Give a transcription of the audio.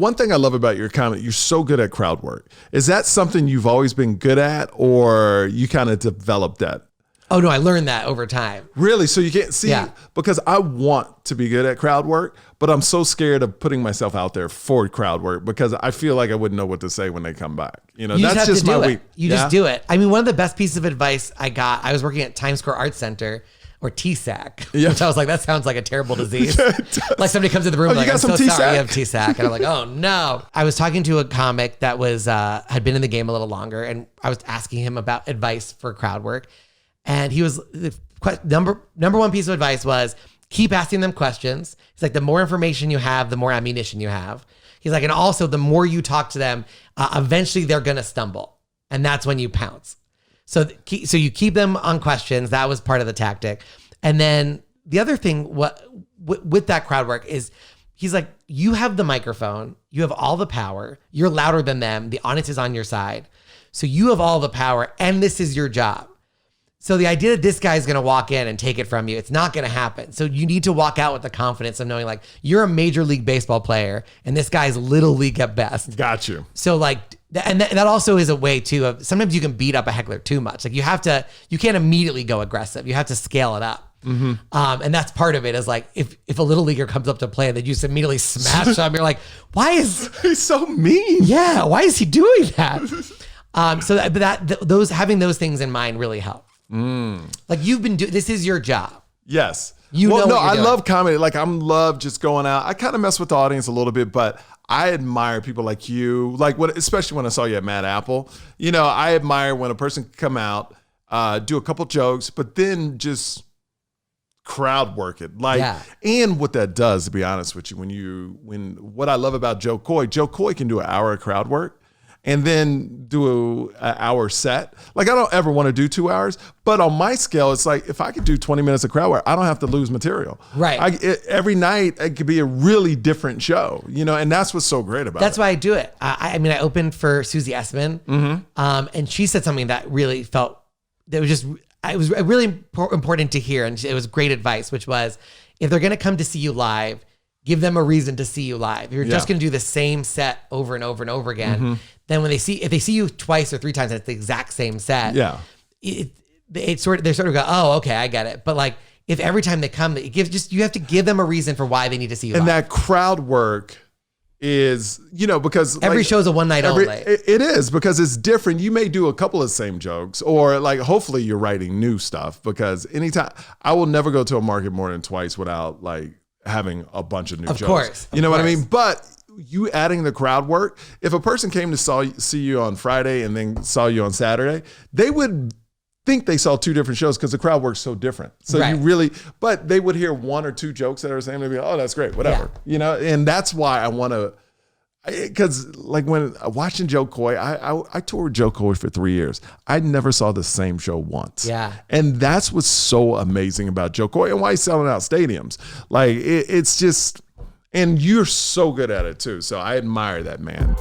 one thing I love about your comedy, you're so good at crowd work. Is that something you've always been good at, or you kind of developed that? Oh, no, I learned that over time. Really? So you can't see, because I want to be good at crowd work, but I'm so scared of putting myself out there for crowd work because I feel like I wouldn't know what to say when they come back. You know, that's just my week. You just do it. I mean, one of the best pieces of advice I got, I was working at Times Square Arts Center, or TSAC, which I was like, that sounds like a terrible disease. Like somebody comes in the room, like, I'm so sorry you have TSAC. And I'm like, oh no. I was talking to a comic that was had been in the game a little longer, and I was asking him about advice for crowd work. And he was, number one piece of advice was, keep asking them questions. He's like, the more information you have, the more ammunition you have. He's like, and also the more you talk to them, eventually they're going to stumble. And that's when you pounce. So you keep them on questions. That was part of the tactic. And then the other thing with that crowd work is, he's like, you have the microphone, you have all the power, you're louder than them, the audience is on your side. So you have all the power, and this is your job. So the idea that this guy is going to walk in and take it from you, it's not going to happen. So you need to walk out with the confidence of knowing, like, you're a Major League Baseball player and this guy's Little League at best. Got you. So like, and that also is a way too of, sometimes you can beat up a heckler too much. Like you can't immediately go aggressive. You have to scale it up. Mm-hmm. And that's part of it, is like, if a Little Leaguer comes up to play, then you just immediately smash them. You're like, why is he's so mean? Yeah. Why is he doing that? Those having those things in mind really help. Like, you've been doing, this is your job. Yes. I love comedy. Like, I love just going out. I kind of mess with the audience a little bit, but I admire people like you. Like, especially when I saw you at Mad Apple. You know, I admire when a person can come out, do a couple jokes, but then just crowd work it. Like, and what that does, to be honest with you, what I love about Joe Coy can do an hour of crowd work and then do an hour set. Like, I don't ever want to do 2 hours, but on my scale, it's like, if I could do 20 minutes of crowd work, I don't have to lose material. Right. Every night, it could be a really different show, you know, and that's what's so great about it. That's why I do it. I mean, I opened for Susie Essman, and she said something that really it was really important to hear, and it was great advice, which was, if they're going to come to see you live, give them a reason to see you live. If you're just going to do the same set over and over and over again, then if they see you twice or three times and it's the exact same set, they sort of go, oh, okay, I get it. But like, if every time they come, you have to give them a reason for why they need to see you live. And that crowd work is, you know, because every show's a one night only. It is, because it's different. You may do a couple of same jokes, or like, hopefully you're writing new stuff, because anytime, I will never go to a market more than twice without like having a bunch of new jokes. Of course. You know what I mean? But you adding the crowd work, if a person came to see you on Friday and then saw you on Saturday, they would think they saw two different shows, because the crowd work's so different. So but they would hear one or two jokes that are the same. They'd be like, oh, that's great, whatever. You know, and that's why I want to, because like when watching Joe Coy, I toured Joe Coy for 3 years. I never saw the same show once. Yeah. And that's what's so amazing about Joe Coy, and why he's selling out stadiums. Like, it's just, and you're so good at it too. So I admire that, man.